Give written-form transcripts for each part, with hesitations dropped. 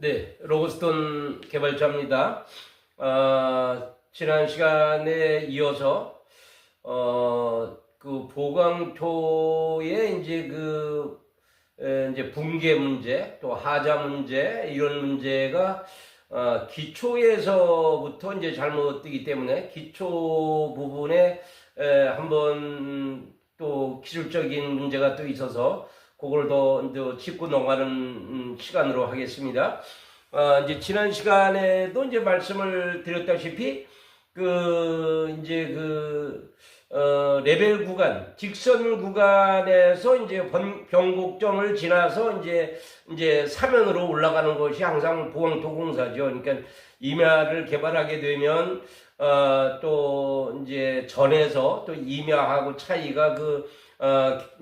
네, 로고스톤 개발자입니다. 지난 시간에 이어서 그 보강토의 이제 붕괴 문제, 또 하자 문제 이런 문제가 기초에서부터 이제 잘못되기 때문에 기초 부분에 한번 또 기술적인 문제가 또 있어서 그걸 더 짚고 넘어가는 시간으로 하겠습니다. 이제 지난 시간에도 이제 말씀을 드렸다시피 레벨 구간, 직선 구간에서 이제 변곡점을 지나서 이제 사면으로 올라가는 것이 항상 보강토 공사죠. 그러니까 임야를 개발하게 되면 또 이제 전에서 또 임야하고 차이가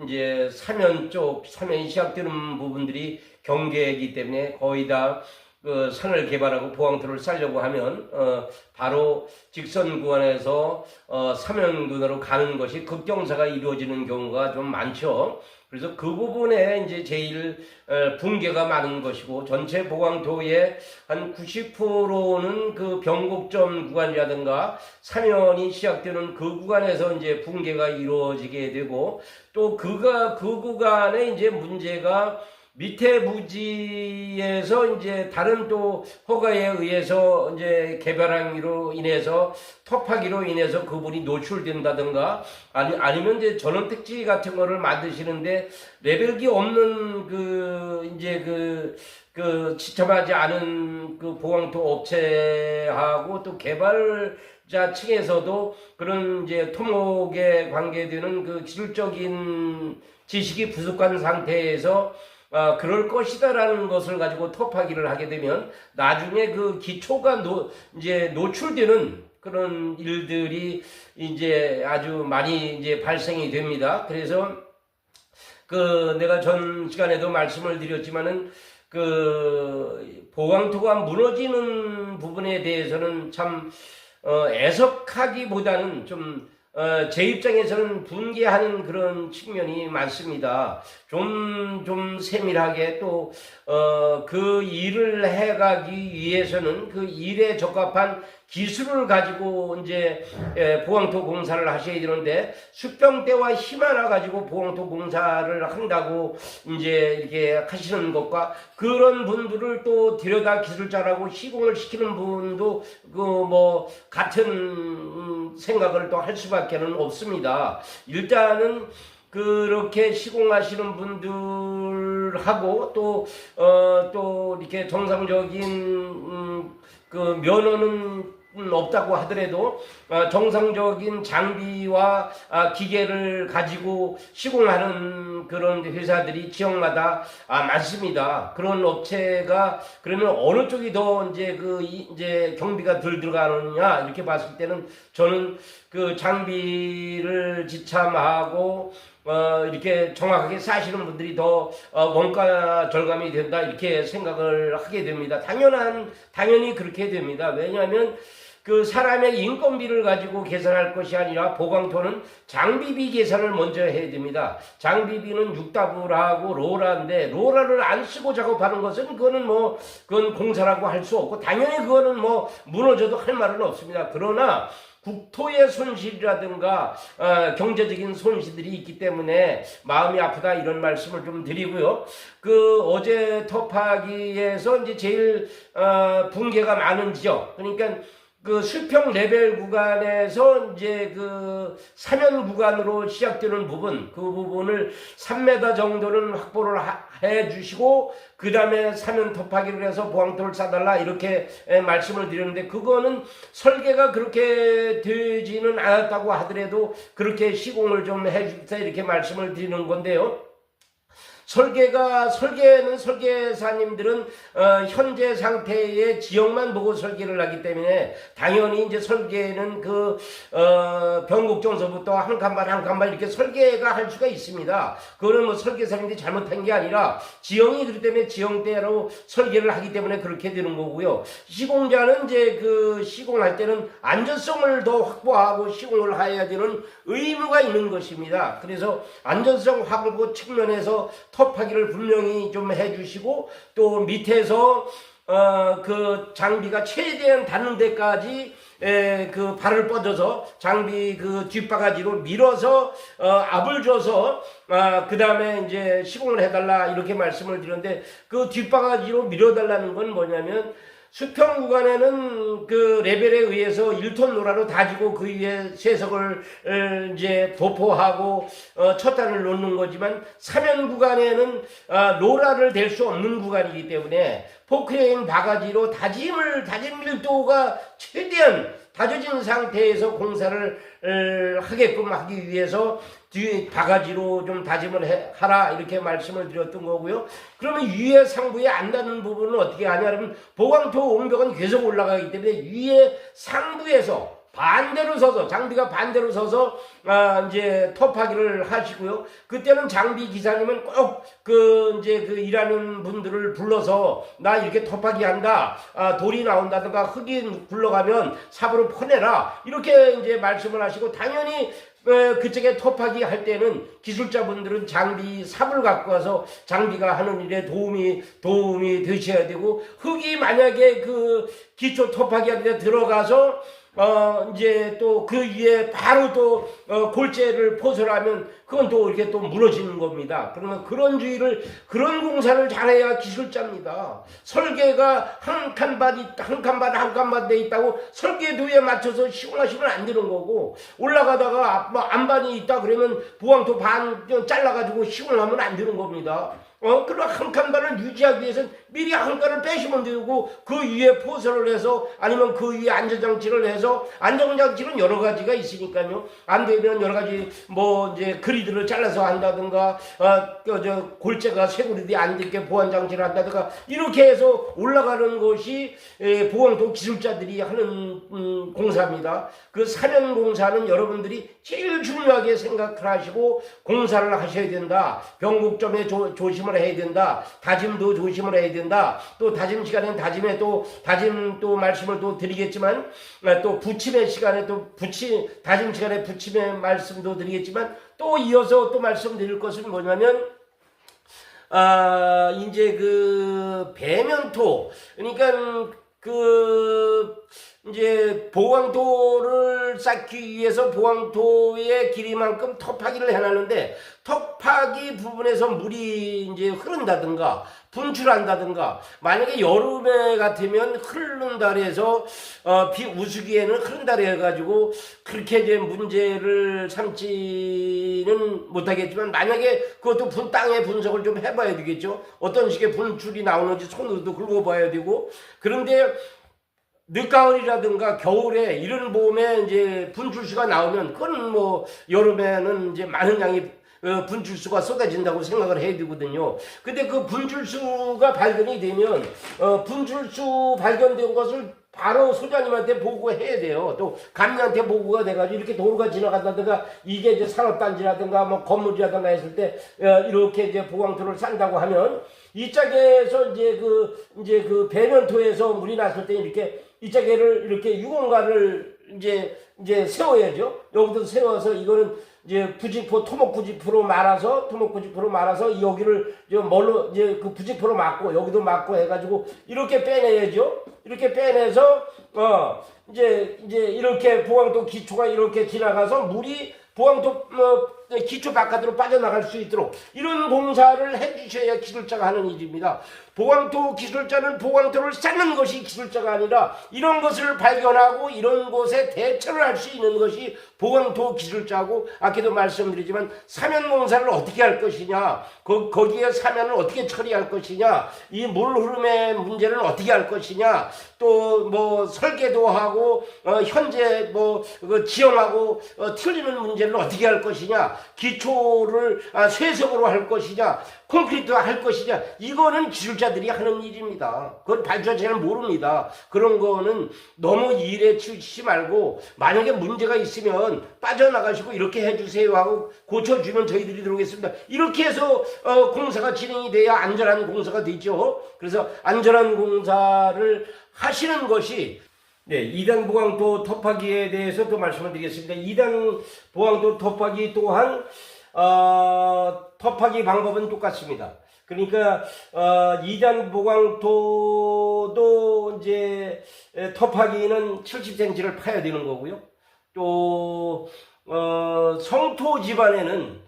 이제 사면이 시작되는 부분들이 경계이기 때문에 거의 다 산을 개발하고 보강토를 쌓으려고 하면 바로 직선 구간에서 사면군으로 가는 것이 급경사가 이루어지는 경우가 좀 많죠. 그래서 그 부분에 이제 제일 붕괴가 많은 것이고, 전체 보강토의 한 90%는 그 변곡점 구간이라든가 사면이 시작되는 그 구간에서 이제 붕괴가 이루어지게 되고, 또 그 구간에 이제 문제가 밑에 부지에서 이제 다른 또 허가에 의해서 이제 개발함으로 인해서 터파기로 인해서 그분이 노출된다든가 아니면 이제 전원 택지 같은 거를 만드시는데 레벨기 없는 지참하지 않은 그 보강토 업체하고 또 개발자 측에서도 그런 이제 토목에 관계되는 그 기술적인 지식이 부족한 상태에서 그럴 것이다라는 것을 가지고 터파기를 하게 되면 나중에 그 기초가 이제 노출되는 그런 일들이 이제 아주 많이 이제 발생이 됩니다. 그래서 내가 전 시간에도 말씀을 드렸지만은 보강토가 무너지는 부분에 대해서는 참 애석하기보다는 제 입장에서는 분개하는 그런 측면이 많습니다. 좀 세밀하게 또 그 일을 해가기 위해서는 그 일에 적합한 기술을 가지고 이제 보강토 공사를 하셔야 되는데, 수평대와 힘 하나 가지고 보강토 공사를 한다고 이제 이렇게 하시는 것과 그런 분들을 또 들여다 기술자라고 시공을 시키는 분도 같은 생각을 또 할 수밖에는 없습니다. 일단은 그렇게 시공하시는 분들하고 또 이렇게 정상적인 면허는 없다고 하더라도 정상적인 장비와 기계를 가지고 시공하는 그런 회사들이 지역마다 많습니다. 그런 업체가 그러면 어느 쪽이 더 이제 경비가 덜 들어가느냐 이렇게 봤을 때는 저는 그 장비를 지참하고 이렇게 정확하게 사시는 분들이 더 원가 절감이 된다 이렇게 생각을 하게 됩니다. 당연히 그렇게 됩니다. 왜냐하면 그 사람의 인건비를 가지고 계산할 것이 아니라 보강토는 장비비 계산을 먼저 해야 됩니다. 장비비는 6W하고 로라인데 로라를 안 쓰고 작업하는 것은 그건 공사라고 할 수 없고 당연히 그거는 무너져도 할 말은 없습니다. 그러나 국토의 손실이라든가 경제적인 손실들이 있기 때문에 마음이 아프다 이런 말씀을 좀 드리고요. 어제 터파기에서 이제 제일 붕괴가 많은 지역, 그러니까 수평 레벨 구간에서 이제 사면 구간으로 시작되는 부분, 그 부분을 3m 정도는 확보를 해 주시고 그 다음에 사면 터파기를 해서 보강토를 싸달라 이렇게 말씀을 드렸는데, 그거는 설계가 그렇게 되지는 않았다고 하더라도 그렇게 시공을 좀 해주세요 이렇게 말씀을 드리는 건데요. 설계는 설계사님들은 현재 상태의 지역만 보고 설계를 하기 때문에 당연히 이제 설계는 변곡점서부터 한 칸만 이렇게 설계가 할 수가 있습니다. 그거는 설계사님들이 잘못한 게 아니라 지형이 그렇기 때문에 지형대로 설계를 하기 때문에 그렇게 되는 거고요. 시공자는 이제 시공할 때는 안전성을 더 확보하고 시공을 해야 되는 의무가 있는 것입니다. 그래서 안전성 확보 측면에서 터파기를 분명히 좀 해주시고 또 밑에서 그 장비가 최대한 닿는 데까지 그 발을 뻗어서 장비 그 뒷바가지로 밀어서 압을 줘서 그 다음에 이제 시공을 해달라 이렇게 말씀을 드렸는데, 그 뒷바가지로 밀어달라는 건 뭐냐면, 수평 구간에는 그 레벨에 의해서 1톤 노라로 다지고 그 위에 쇠석을 이제 도포하고 첫 단을 놓는 거지만, 사면 구간에는 노라를 댈 수 없는 구간이기 때문에 포크레인 바가지로 다짐 밀도가 최대한 다져진 상태에서 공사를 하게끔 하기 위해서 뒤 바가지로 좀 다짐을 하라 이렇게 말씀을 드렸던 거고요. 그러면 위에 상부에 안 닿는 부분은 어떻게 하냐 그러면, 보강토 옹벽은 계속 올라가기 때문에 위에 상부에서 반대로 서서, 장비가 반대로 서서 이제 터파기를 하시고요. 그때는 장비 기사님은 꼭 이제 그 일하는 분들을 불러서 나 이렇게 터파기 한다, 돌이 나온다든가 흙이 굴러가면 삽으로 퍼내라 이렇게 이제 말씀을 하시고, 당연히 그쪽에 터파기 할 때는 기술자분들은 장비 삽을 갖고 와서 장비가 하는 일에 도움이 되셔야 되고, 흙이 만약에 그 기초 터파기 하는 데 들어가서 이제 또 그 위에 바로 또 골재를 포설하면 그건 또 이렇게 또 무너지는 겁니다. 그러면 그런 공사를 잘해야 기술자입니다. 설계가 한 칸반 돼 있다고 설계도에 맞춰서 시공하시면 안 되는 거고, 올라가다가 안반이 있다 그러면 보강토 반 잘라가지고 시공하면 안 되는 겁니다. 그럼 한 칸반을 유지하기 위해서는 미리 한 칸을 빼시면 되고, 그 위에 포설을 해서 아니면 그 위에 안전장치를 해서, 안전장치는 여러 가지가 있으니까요. 안 되면 여러 가지 이제 그리드를 잘라서 한다든가, 골재가 쇠고리들이 안 닿게 보안장치를 한다든가, 이렇게 해서 올라가는 것이 보강토 기술자들이 하는 공사입니다. 그 사면 공사는 여러분들이 제일 중요하게 생각을 하시고 공사를 하셔야 된다. 변곡점에 조심을 해야 된다. 다짐도 조심을 해야 된다. 또 다짐 시간엔 다짐에 다짐 말씀을 또 드리겠지만, 또 부침의 시간에 다짐 시간에 부침의 말씀도 드리겠지만, 또 이어서 또 말씀드릴 것은 뭐냐면, 이제 그 배면토, 그러니까 이제 보강토를 쌓기 위해서 보강토의 길이만큼 터파기를 해놨는데, 터파기 부분에서 물이 이제 흐른다든가 분출한다든가, 만약에 여름에 같으면 흐른다 해서 비 우수기에는 흐른다 해가지고 그렇게 이제 문제를 삼지는 못하겠지만, 만약에 그것도 땅의 분석을 좀 해봐야 되겠죠. 어떤 식의 분출이 나오는지 손으로도 긁어봐야 되고. 그런데 늦가을이라든가 겨울에 이런 봄에 이제 분출수가 나오면, 그건 여름에는 이제 많은 양이 분출수가 쏟아진다고 생각을 해야 되거든요. 근데 그 분출수가 발견이 되면 분출수 발견된 것을 바로 소장님한테 보고해야 돼요. 또 감리한테 보고가 돼가지고 이렇게 도로가 지나간다든가, 이게 이제 산업단지라든가 건물이라든가 했을 때 이렇게 이제 보강토를 싼다고 하면, 이 짝에서 이제 그 배면토에서 물이 났을 때 이렇게 이 짝에를 이렇게 유공간을 이제 세워야죠. 여기도 세워서 이거는 이제 토목 부직포로 말아서 여기를 이제 그 부직포로 막고 여기도 막고 해가지고 이렇게 빼내야죠. 이렇게 빼내서 이제 이렇게 보강토 기초가 이렇게 지나가서 물이 보강토 기초 바깥으로 빠져나갈 수 있도록 이런 공사를 해주셔야 기술자가 하는 일입니다. 보강토 기술자는 보강토를 쌓는 것이 기술자가 아니라 이런 것을 발견하고 이런 곳에 대처를 할 수 있는 것이 보강토 기술자고, 아까도 말씀드리지만 사면 공사를 어떻게 할 것이냐, 거기에 사면을 어떻게 처리할 것이냐, 이 물 흐름의 문제는 어떻게 할 것이냐, 또 설계도 하고 현재 지형하고 틀리는 문제는 어떻게 할 것이냐, 기초를 쇠석으로 할 것이냐, 콘크리트 할 것이냐, 이거는 기술자들이 하는 일입니다. 그건 발주자 잘 모릅니다. 그런 거는 너무 일에 치우치지 말고, 만약에 문제가 있으면 빠져나가시고 이렇게 해주세요 하고 고쳐주면 저희들이 들어오겠습니다. 이렇게 해서 공사가 진행이 돼야 안전한 공사가 되죠. 그래서 안전한 공사를 하시는 것이, 2단 보강토 터파기에 대해서 또 말씀을 드리겠습니다. 2단 보강토 터파기 또한 터파기 방법은 똑같습니다. 그러니까 2단 보강토도 이제 톱하기는 70cm를 파야 되는 거고요. 또 성토 집안에는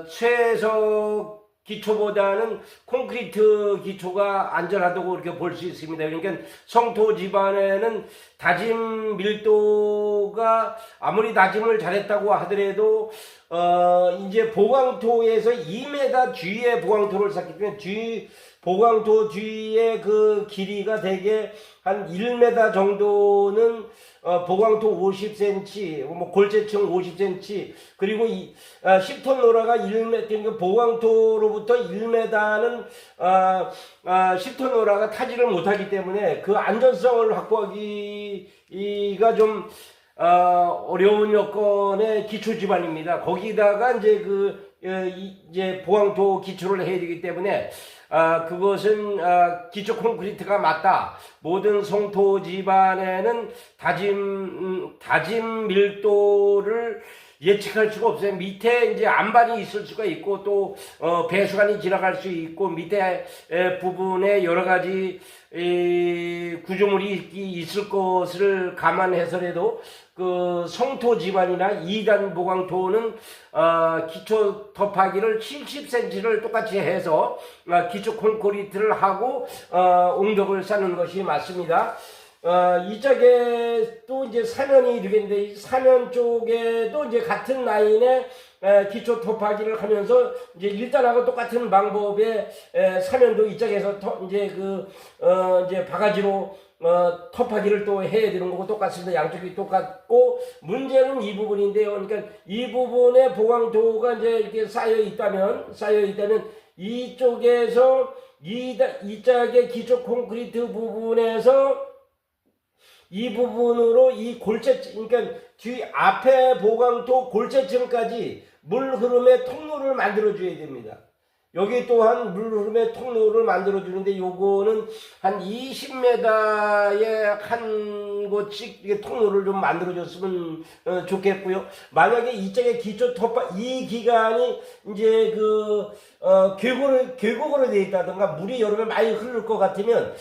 최소 기초보다는 콘크리트 기초가 안전하다고 이렇게 볼 수 있습니다. 그러니까 성토 집안에는 다짐 밀도가 아무리 다짐을 잘했다고 하더라도 이제 보강토에서 2m 뒤에 보강토를 샀기 때문에 보강토 뒤에 그 길이가 대개 한 1m 정도는 보강토 50cm, 뭐 골재층 50cm, 그리고 10톤 로라가 1m, 그러니까 보강토로부터 1m는 10톤 로라가 타지를 못하기 때문에 그 안전성을 확보하기가 좀 어려운 여건의 기초 집안입니다. 거기다가 이제 이제 보강토 기초를 해야 되기 때문에 그것은 기초 콘크리트가 맞다. 모든 성토 집안에는 다짐 밀도를 예측할 수가 없어요. 밑에 이제 안반이 있을 수가 있고 또 배수관이 지나갈 수 있고 밑에 부분에 여러 가지 구조물이 있을 것을 감안해서라도 그 성토 집안이나 2단 보강토는 기초 덮하기를 70cm를 똑같이 해서 기초 콘크리트를 하고 옹벽을 쌓는 것이 맞습니다. 이쪽에 또 이제 사면이 되겠는데, 사면 쪽에도 이제 같은 라인에 기초 톱하기를 하면서 이제 1단하고 똑같은 방법의 사면도 이쪽에서 이제 이제 바가지로 톱하기를 또 해야 되는 거고 똑같습니다. 양쪽이 똑같고, 문제는 이 부분인데요. 그러니까 이 부분에 보강토가 이제 이렇게 쌓여 있다면 이쪽에서 이짝의 기초 콘크리트 부분에서 이 부분으로 이 골재층, 그러니까 뒤 앞에 보강토 골재층까지 물 흐름의 통로를 만들어 줘야 됩니다. 여기 또한 물 흐름의 통로를 만들어 주는데, 요거는 한 20m의 한 곳씩 이게 통로를 좀 만들어 줬으면 좋겠고요. 만약에 이쪽에 기초 이 기간이 이제 계곡으로 되어 있다든가 물이 여름에 많이 흐를 것 같으면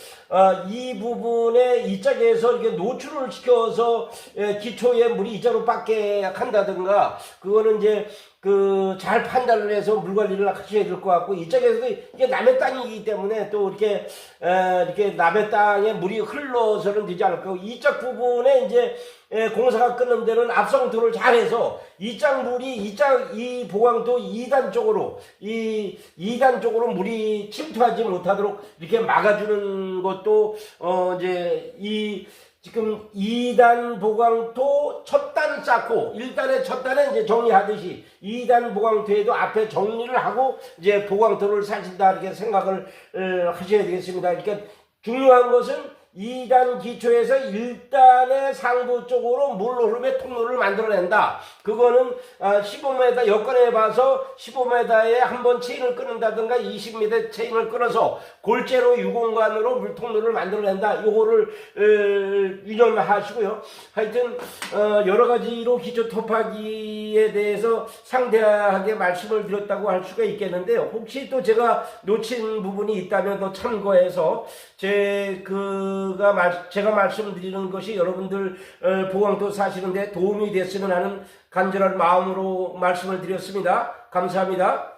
이 부분에 이쪽에서 이렇게 노출을 시켜서 기초에 물이 이쪽으로 빠게 한다든가, 그거는 이제 잘 판단을 해서 물 관리를 하셔야 될 것 같고, 이쪽에서도 이게 남의 땅이기 때문에 또 이렇게 남의 땅에 물이 흘러서는 되지 않을 거고, 이쪽 부분에 이제 공사가 끝난 데는 압성토를 잘해서 이쪽 물이 이 보강토 2단 쪽으로 물이 침투하지 못하도록 이렇게 막아주는 것도 이제 지금 2단 보강토 첫 단 쌓고 1단의 첫 단에 이제 정리하듯이 2단 보강토에도 앞에 정리를 하고 이제 보강토를 사신다, 이렇게 생각을 하셔야 되겠습니다. 그러니까 중요한 것은 2단 기초에서 1단의 상부 쪽으로 물 흐름의 통로를 만들어낸다. 그거는 15m 여건해 봐서 15m에 한번 체인을 끊는다든가 20m 체인을 끊어서 골재로 유공간으로 물 통로를 만들어낸다. 요거를 유념하시고요. 하여튼 여러 가지로 기초 톱하기에 대해서 상세하게 말씀을 드렸다고 할 수가 있겠는데요. 혹시 또 제가 놓친 부분이 있다면 또 참고해서 제가 말씀드리는 것이 여러분들 보강토 사시는데 도움이 됐으면 하는 간절한 마음으로 말씀을 드렸습니다. 감사합니다.